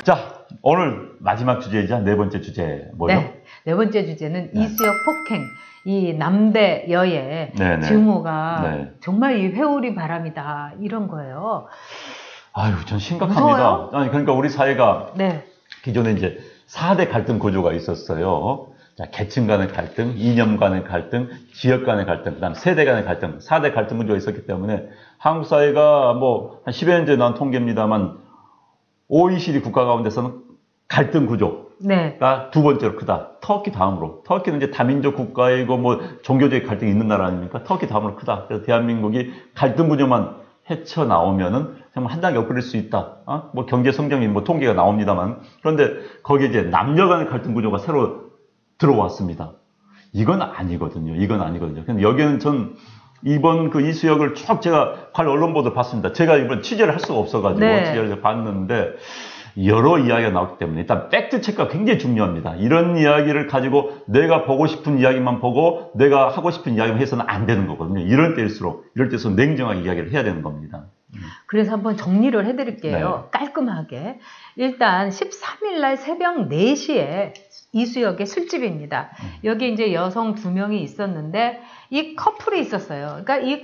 자, 오늘 마지막 주제이자 네 번째 주제 뭐죠? 네, 네 번째 주제는 이수역 폭행, 이 남대 여의 증오가 정말 이 회오리 바람이다 이런 거예요. 아유, 전 심각합니다. 무서워요? 아니, 그러니까 우리 사회가 기존에 이제 4대 갈등 구조가 있었어요. 자, 계층 간의 갈등, 이념 간의 갈등, 지역 간의 갈등, 그 다음 세대 간의 갈등, 4대 갈등 구조가 있었기 때문에 한국 사회가 뭐 한 10여 년 전에 나온 통계입니다만 OECD 국가 가운데서는 갈등 구조가 두 번째로 크다. 터키 다음으로. 터키는 이제 다민족 국가이고 뭐 종교적인 갈등이 있는 나라 아닙니까? 터키 다음으로 크다. 그래서 대한민국이 갈등 구조만 헤쳐나오면은 정말 한 단계 엎어질 수 있다. 뭐 경제 성장이 뭐 통계가 나옵니다만. 그런데 거기에 이제 남녀 간의 갈등 구조가 새로 들어왔습니다. 이건 아니거든요. 이건 아니거든요. 근데 여기는 전 이번 그 이수역을 쭉 제가 관련 언론 보도를 봤습니다. 제가 이번 취재를 할 수가 없어가지고 취재를 봤는데 여러 이야기가 나왔기 때문에 일단 팩트 체크가 굉장히 중요합니다. 이런 이야기를 가지고 내가 보고 싶은 이야기만 보고 내가 하고 싶은 이야기만 해서는 안 되는 거거든요. 이럴 때일수록 냉정하게 이야기를 해야 되는 겁니다. 그래서 한번 정리를 해드릴게요. 깔끔하게. 일단 13일 날 새벽 4시에 이수역의 술집입니다. 여기 이제 여성 2명이 있었는데 이 커플이 있었어요. 그러니까 이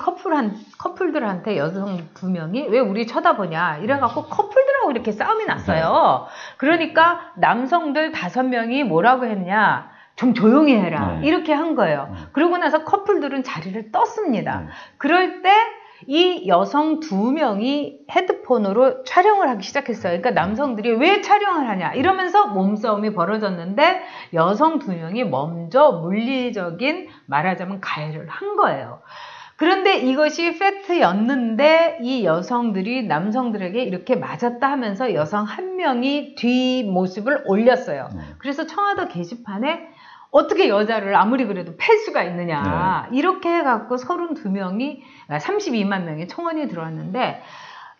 커플들한테 여성 2명이 왜 우리 쳐다보냐 이래갖고 커플들하고 이렇게 싸움이 났어요. 그러니까 남성들 5명이 뭐라고 했냐, 좀 조용히 해라 이렇게 한 거예요. 그러고 나서 커플들은 자리를 떴습니다. 그럴 때 이 여성 2명이 헤드폰으로 촬영을 하기 시작했어요. 그러니까 남성들이 왜 촬영을 하냐 이러면서 몸싸움이 벌어졌는데 여성 2명이 먼저 물리적인 말하자면 가해를 한 거예요. 그런데 이것이 팩트였는데 이 여성들이 남성들에게 이렇게 맞았다 하면서 여성 1명이 뒷모습을 올렸어요. 그래서 청와대 게시판에 어떻게 여자를 아무리 그래도 팰 수가 있느냐. 이렇게 해갖고 32명이, 32만 명의 청원이 들어왔는데,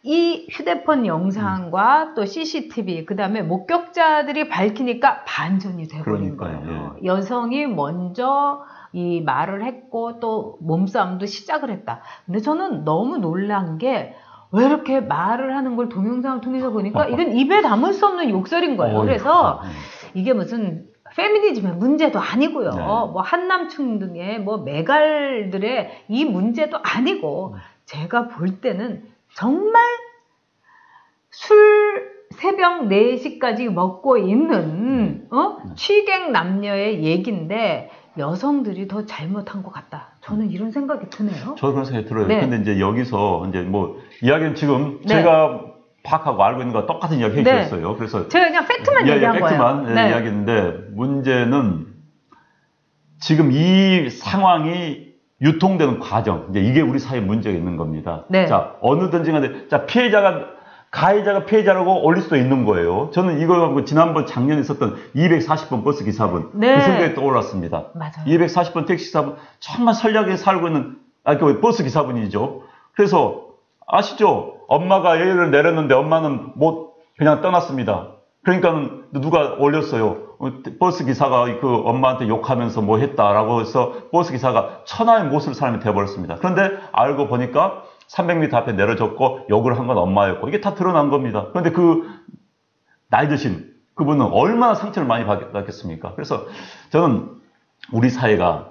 이 휴대폰 영상과 또 CCTV, 그 다음에 목격자들이 밝히니까 반전이 돼버린 거예요. 여성이 먼저 이 말을 했고, 또 몸싸움도 시작을 했다. 근데 저는 너무 놀란 게, 왜 이렇게 말을 하는 걸 동영상을 통해서 보니까 이건 입에 담을 수 없는 욕설인 거예요. 그래서 이게 무슨, 페미니즘의 문제도 아니고요. 뭐 한남충 등의 뭐 매갈들의 이 문제도 아니고 제가 볼 때는 정말 술 새벽 4시까지 먹고 있는 취객 남녀의 얘기인데 여성들이 더 잘못한 것 같다. 저는 이런 생각이 드네요. 저도 그런 생각이 들어요. 근데 이제 여기서 이제 뭐 이야기는 지금 제가 파악하고 알고 있는 거와 똑같은 이야기 해주셨어요. 그래서 제가 그냥 팩트만 얘기한 거예요. 팩트만 이야기인데 문제는 지금 이 상황이 유통되는 과정, 이제 이게 우리 사회 문제가 있는 겁니다. 자, 어느든지 간에 자, 가해자가 피해자라고 올릴 수도 있는 거예요. 저는 이걸 갖고 지난번 작년에 있었던 240번 버스 기사분 그 생각이 떠올랐습니다. 맞아요. 240번 택시 기사분 정말 선량하게 살고 있는 그 버스 기사분이죠. 그래서 아시죠? 엄마가 예의를 내렸는데 엄마는 못 그냥 떠났습니다. 그러니까는 누가 올렸어요. 버스 기사가 그 엄마한테 욕하면서 뭐 했다라고 해서 버스 기사가 천하의 못을 사람이 돼버렸습니다. 그런데 알고 보니까 300m 앞에 내려졌고 욕을 한 건 엄마였고 이게 다 드러난 겁니다. 그런데 그 나이 드신 그분은 얼마나 상처를 많이 받겠습니까? 그래서 저는 우리 사회가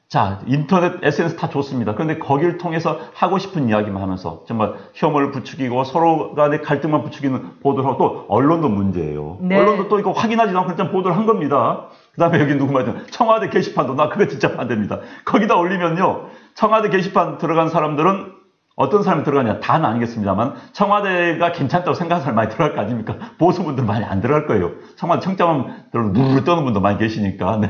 자, 인터넷, SNS 다 좋습니다. 그런데 거기를 통해서 하고 싶은 이야기만 하면서 정말 혐오를 부추기고 서로 간의 갈등만 부추기는 보도를 하고 또 언론도 문제예요. 언론도 또 이거 확인하지도 않고 일단 보도를 한 겁니다. 그 다음에 여기 누구 말이죠. 청와대 게시판도 나 그거 진짜 반대입니다. 거기다 올리면요. 청와대 게시판 들어간 사람들은 어떤 사람이 들어가냐 다는 아니겠습니다만 청와대가 괜찮다고 생각하는 사람이 많이 들어갈 거 아닙니까? 보수분들 많이 안 들어갈 거예요. 청와대 청자만 누르르 떠는 분도 많이 계시니까.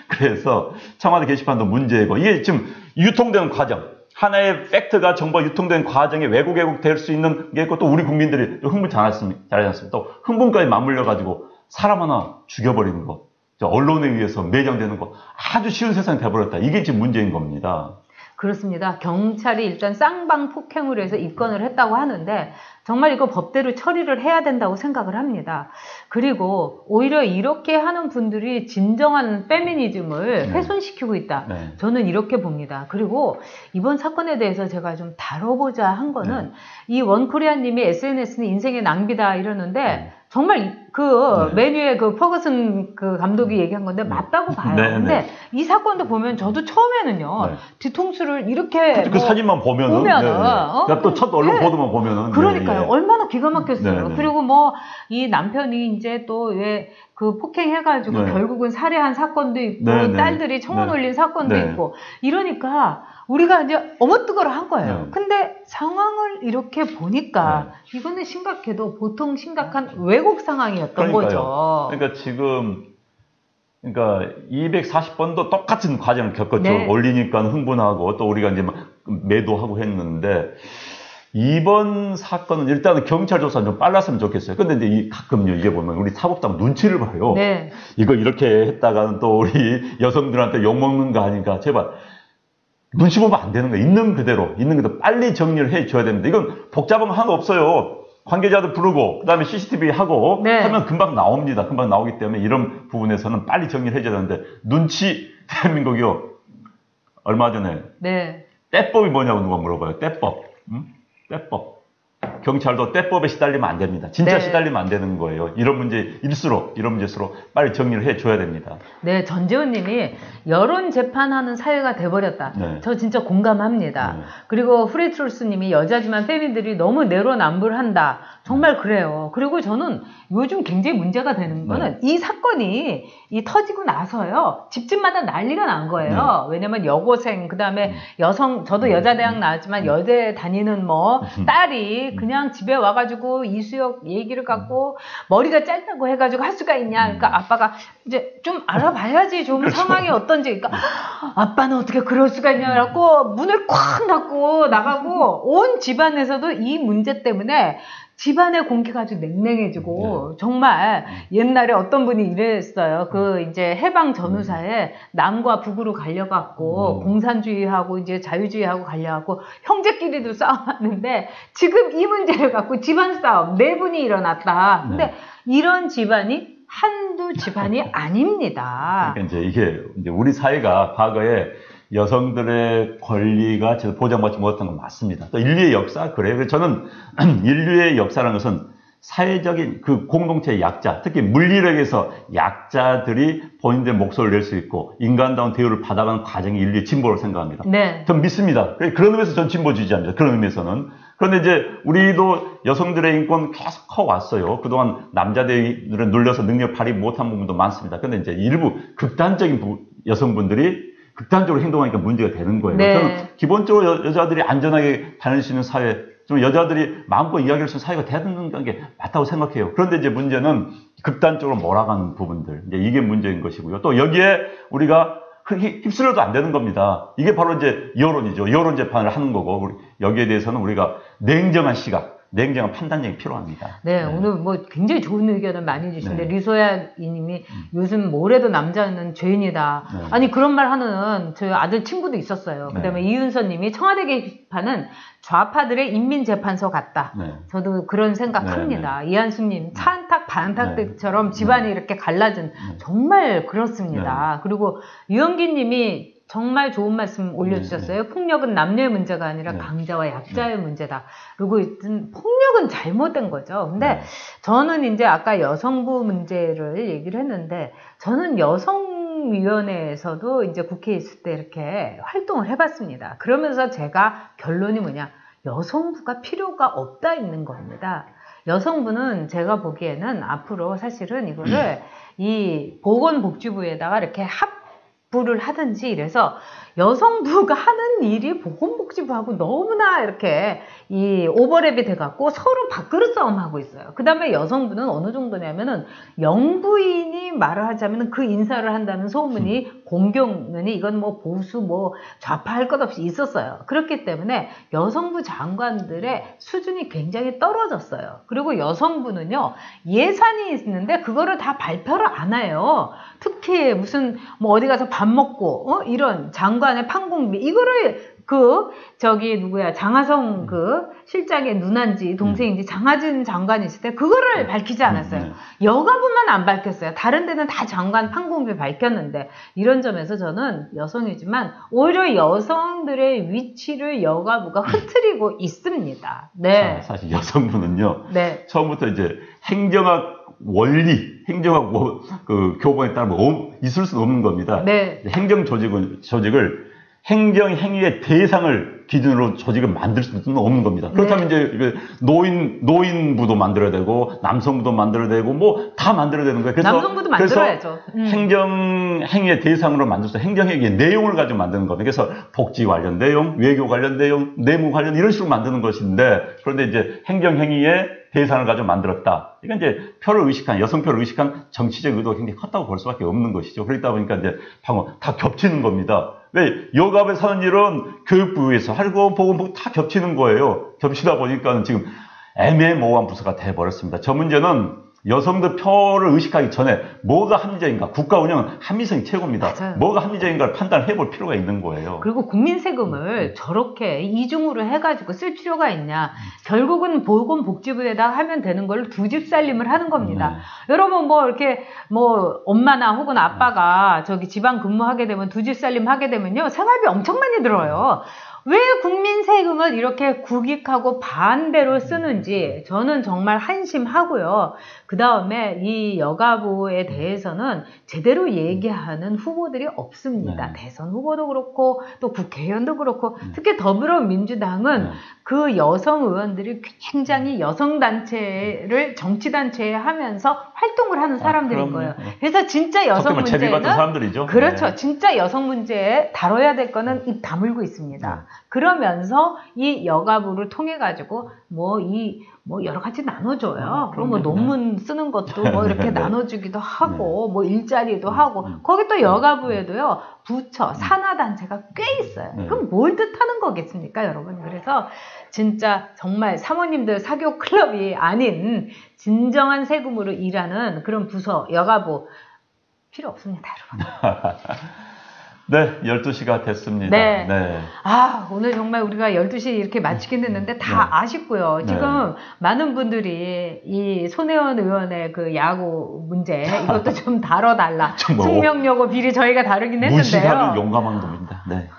그래서 청와대 게시판도 문제이고 이게 지금 유통되는 과정 하나의 팩트가 정보가 유통되는 과정에 왜곡 될 수 있는 게 있고 또 우리 국민들이 흥분 잘하지 않습니까? 또 흥분까지 맞물려 가지고 사람 하나 죽여버리는 거 언론에 의해서 매장되는 거 아주 쉬운 세상이 돼버렸다. 이게 지금 문제인 겁니다. 그렇습니다. 경찰이 일단 쌍방 폭행으로 해서 입건을 했다고 하는데 정말 이거 법대로 처리를 해야 된다고 생각을 합니다. 그리고 오히려 이렇게 하는 분들이 진정한 페미니즘을 훼손시키고 있다. 네. 저는 이렇게 봅니다. 그리고 이번 사건에 대해서 제가 좀 다뤄보자 한 거는 이 원코리아님이 SNS는 인생의 낭비다 이러는데 정말 그 메뉴에 그 퍼거슨 그 감독이 얘기한 건데 맞다고 봐요. 근데 이 사건도 보면 저도 처음에는요 뒤통수를 이렇게 그 사진만 보면은 또 첫 언론 보도만 보면은 그러니까요. 얼마나 기가 막혔어요. 그리고 뭐 이 남편이 이제 또 왜 그 폭행해가지고 결국은 살해한 사건도 있고 딸들이 청원 올린 사건도 있고 이러니까 우리가 이제 어머뜨거라 한 거예요. 근데 상황을 이렇게 보니까 이거는 심각해도 보통 심각한 왜곡 상황이었던 거죠. 그러니까 지금 그러니까 240번도 똑같은 과정을 겪었죠. 올리니까 흥분하고 또 우리가 이제 막 매도하고 했는데 이번 사건은 일단은 경찰 조사는 좀 빨랐으면 좋겠어요. 근데 이제 가끔요, 이게 보면 우리 사법당 눈치를 봐요. 이거 이렇게 했다가는 또 우리 여성들한테 욕먹는 거 아닌가. 제발. 눈치 보면 안 되는 거예요. 있는 그대로 빨리 정리를 해줘야 됩니다. 이건 복잡한 거 하나 없어요. 관계자들 부르고, 그 다음에 CCTV 하고, 하면 금방 나옵니다. 금방 나오기 때문에 이런 부분에서는 빨리 정리를 해줘야 되는데, 눈치, 대한민국이요. 얼마 전에. 떼법이 뭐냐고 누가 물어봐요. 떼법. 떼법. 경찰도 떼법에 시달리면 안 됩니다. 진짜 시달리면 안 되는 거예요. 이런 문제일수록 빨리 정리를 해줘야 됩니다. 네, 전재훈 님이 여론 재판하는 사회가 돼버렸다. 저 진짜 공감합니다. 그리고 프리트루스 님이 여자지만 페미들이 너무 내로남불한다. 정말 그래요. 그리고 저는 요즘 굉장히 문제가 되는 거는 이 사건이 터지고 나서요. 집집마다 난리가 난 거예요. 왜냐면 여고생, 그 다음에 여성, 저도 여자대학 나왔지만 여대 다니는 뭐 딸이 그냥 집에 와가지고 이수역 얘기를 갖고 머리가 짧다고 해가지고 할 수가 있냐. 그러니까 아빠가 이제 좀 알아봐야지 좀 상황이 어떤지. 그러니까 아빠는 어떻게 그럴 수가 있냐. 그래갖고 문을 콱 닫고 나가고 온 집안에서도 이 문제 때문에 집안의 공기가 아주 냉랭해지고 정말 옛날에 어떤 분이 이랬어요. 그 이제 해방 전후사에 남과 북으로 갈려갖고 공산주의하고 이제 자유주의하고 갈려갖고 형제끼리도 싸움하는데 지금 이 문제를 갖고 집안 싸움 내분이 일어났다. 근데 이런 집안이 한두 집안이 아닙니다. 그러니까 이게 우리 사회가 과거에 여성들의 권리가 보장받지 못했던 건 맞습니다. 또 인류의 역사 그래요. 그래서 저는 인류의 역사라는 것은 사회적인 그 공동체의 약자, 특히 물리력에서 약자들이 본인들의 목소리를 낼 수 있고 인간다운 대우를 받아가는 과정이 인류의 진보로 생각합니다. 전 믿습니다. 그런 의미에서 전 진보주의자입니다. 그런 의미에서는. 그런데 이제 우리도 여성들의 인권 계속 커왔어요. 그동안 남자들을 눌려서 능력 발휘 못한 부분도 많습니다. 그런데 이제 일부 극단적인 여성분들이 극단적으로 행동하니까 문제가 되는 거예요. 저는 기본적으로 여자들이 안전하게 다닐 수 있는 사회, 좀 여자들이 마음껏 이야기할 수 있는 사회가 되는 게 맞다고 생각해요. 그런데 이제 문제는 극단적으로 몰아가는 부분들. 이제 이게 문제인 것이고요. 또 여기에 우리가 휩쓸려도 안 되는 겁니다. 이게 바로 이제 여론이죠. 여론 재판을 하는 거고, 여기에 대해서는 우리가 냉정한 시각, 냉정한 판단력이 필요합니다. 오늘 뭐 굉장히 좋은 의견을 많이 주시는데 리소야 님이 요즘 뭐래도 남자는 죄인이다. 아니 그런 말 하는 저희 아들 친구도 있었어요. 그다음에 이윤선 님이 청와대 개판은 좌파들의 인민재판소 같다. 저도 그런 생각합니다. 이한숙 님 차안탁 반탁들처럼 집안이 이렇게 갈라진 정말 그렇습니다. 그리고 유영기 님이 정말 좋은 말씀 올려주셨어요. 폭력은 남녀의 문제가 아니라 강자와 약자의 문제다. 그리고 폭력은 잘못된 거죠. 근데 저는 이제 아까 여성부 문제를 얘기를 했는데 저는 여성위원회에서도 이제 국회에 있을 때 이렇게 활동을 해봤습니다. 그러면서 제가 결론이 뭐냐. 여성부가 필요가 없다 있는 겁니다. 여성부는 제가 보기에는 앞으로 사실은 이거를 이 보건복지부에다가 이렇게 합부를 하든지 이래서 여성부가 하는 일이 보건복지부하고 너무나 이렇게 이 오버랩이 돼갖고 서로 밥그릇 싸움하고 있어요. 그 다음에 여성부는 어느 정도냐면은 영부인이 말을 하자면 그 인사를 한다는 소문이 공경론이 이건 뭐 보수 뭐 좌파 할 것 없이 있었어요. 그렇기 때문에 여성부 장관들의 수준이 굉장히 떨어졌어요. 그리고 여성부는요 예산이 있는데 그거를 다 발표를 안 해요. 특히 무슨 뭐 어디 가서 밥 먹고 이런 장관 정관의 판공비 이거를 누구야 장하성 실장의 누나인지 동생인지 장하진 장관이 있을 때 그거를 밝히지 않았어요. 여가부만 안 밝혔어요. 다른 데는 다 장관 판공비 밝혔는데 이런 점에서 저는 여성이지만 오히려 여성들의 위치를 여가부가 흐트리고 있습니다. 네. 사실 여성부는요. 네. 처음부터 이제 행정학 원리, 행정학 교본에 따르면 있을 수 없는 겁니다. 네. 행정 조직을 행정 행위의 대상을 기준으로 조직을 만들 수는 없는 겁니다. 그렇다면 네. 이제 노인부도 만들어야 되고 남성부도 만들어야 되고 뭐 다 만들어야 되는 거예요. 그래서 남성부도 만들어야죠. 행정 행위의 대상으로 만들어서 행정 행위의 내용을 가지고 만드는 겁니다. 그래서 복지 관련 내용, 외교 관련 내용, 내무 관련 이런 식으로 만드는 것인데 그런데 이제 행정 행위의 대상을 가지고 만들었다. 이건 이제 여성표를 의식한 정치적 의도가 굉장히 컸다고 볼 수밖에 없는 것이죠. 그러다 보니까 이제 방금 다 겹치는 겁니다. 왜 여가부에 사는 일은 교육부에서 하고 보건부 다 겹치는 거예요. 겹치다 보니까 지금 애매모호한 부서가 돼버렸습니다. 저 문제는 여성들 표를 의식하기 전에 뭐가 합리적인가? 국가 운영은 합리성이 최고입니다. 맞아요. 뭐가 합리적인가를 판단해 볼 필요가 있는 거예요. 그리고 국민 세금을 저렇게 이중으로 해가지고 쓸 필요가 있냐. 결국은 보건복지부에다 하면 되는 걸 두 집 살림을 하는 겁니다. 여러분 이렇게 엄마나 혹은 아빠가 지방 근무하게 되면 두 집 살림 하게 되면요. 생활비 엄청 많이 들어요. 왜 국민 세금을 이렇게 국익하고 반대로 쓰는지 저는 정말 한심하고요. 그 다음에 이 여가부에 대해서는 제대로 얘기하는 후보들이 없습니다. 대선 후보도 그렇고 또 국회의원도 그렇고 특히 더불어민주당은 그 여성 의원들이 굉장히 여성단체를 정치단체에 하면서 활동을 하는 사람들인 거예요. 그래서 진짜 여성 문제는 사람들이죠. 그렇죠. 진짜 여성 문제에 다뤄야 될 거는 입 다물고 있습니다. 그러면서 이 여가부를 통해 가지고 여러 가지 나눠줘요. 그럼 논문 쓰는 것도 이렇게 나눠주기도 하고 일자리도 하고 거기 또 여가부에도요 부처 산하단체가 꽤 있어요. 그럼 뭘 뜻하는 거겠습니까, 여러분? 그래서 진짜 정말 사모님들 사교 클럽이 아닌 진정한 세금으로 일하는 그런 부서 여가부 필요 없습니다, 여러분. 네, 12시가 됐습니다. 네. 오늘 정말 우리가 12시 이렇게 마치긴 했는데 다 아쉽고요. 지금 많은 분들이 이 손혜원 의원의 그 야구 문제 이것도 좀 다뤄달라. 숙명여고 비리 저희가 다루긴 했는데요. 무식하면 용감한 겁니다. 네.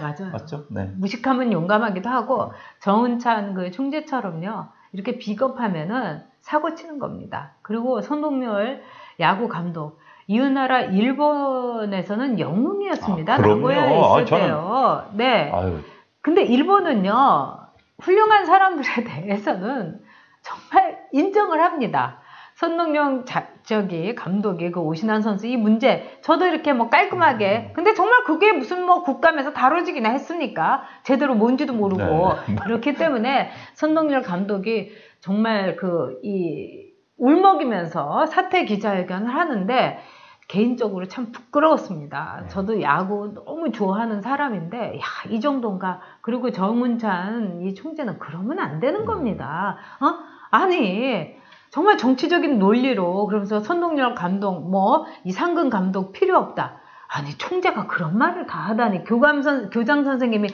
맞아요. 맞죠? 네. 무식하면 용감하기도 하고 정은찬 그 총재처럼요. 이렇게 비겁하면은 사고 치는 겁니다. 그리고 손동열 야구 감독 이웃나라 일본에서는 영웅이었습니다. 나고야에 있을 때요. 네. 근데 일본은요, 훌륭한 사람들에 대해서는 정말 인정을 합니다. 손동영 감독이 그 오신환 선수 이 문제 저도 이렇게 깔끔하게 근데 정말 그게 무슨 국감에서 다뤄지기나 했습니까? 제대로 뭔지도 모르고 그렇기 때문에 손동열 감독이 정말 울먹이면서 사퇴 기자회견을 하는데 개인적으로 참 부끄러웠습니다. 저도 야구 너무 좋아하는 사람인데 이 정도인가. 그리고 정은찬 이 총재는 그러면 안 되는 겁니다. 아니 정말 정치적인 논리로 그러면서 손동열 감독 이상근 감독 필요 없다. 아니 총재가 그런 말을 다 하다니 교장 선생님이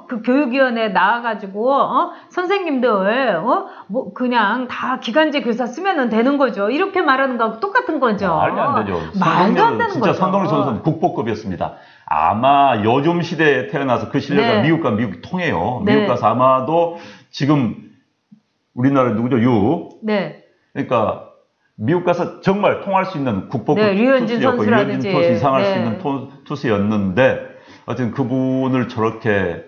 그 교육위원회에 나와가지고 선생님들 그냥 다 기간제 교사 쓰면은 되는 거죠. 이렇게 말하는 거하고 똑같은 거죠. 말도 안 되죠. 말도 안 되는 진짜 거죠. 손동열 선수는 국보급이었습니다. 아마 요즘 시대에 태어나서 그 실력이 미국과 미국이 통해요. 미국 가서 아마도 지금 우리나라 누구죠? 네. 그러니까 미국 가서 정말 통할 수 있는 국보급 투수였고 류현진 투수 이상할 수 있는 투수였는데 어쨌든 그분을 저렇게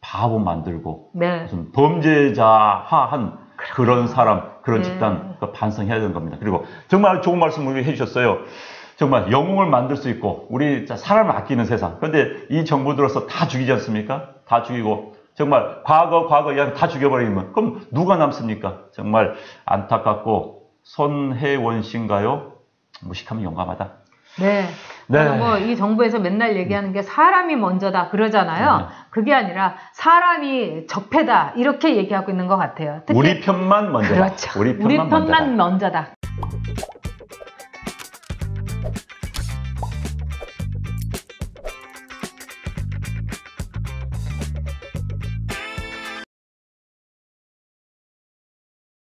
바보 만들고 무슨 범죄자화한 그런 사람, 그런 집단 반성해야 되는 겁니다. 그리고 정말 좋은 말씀을 해주셨어요. 정말 영웅을 만들 수 있고 우리 사람을 아끼는 세상. 그런데 이 정부 들어서 다 죽이지 않습니까? 다 죽이고 정말 과거 이야기 다 죽여버리면 그럼 누가 남습니까? 정말 안타깝고 손혜원 씨인가요? 무식하면 용감하다. 네. 이 정부에서 맨날 얘기하는 게 사람이 먼저다 그러잖아요. 그게 아니라 사람이 적폐다 이렇게 얘기하고 있는 것 같아요. 특히 우리 편만 먼저다. 그렇죠. 우리 편만 먼저다.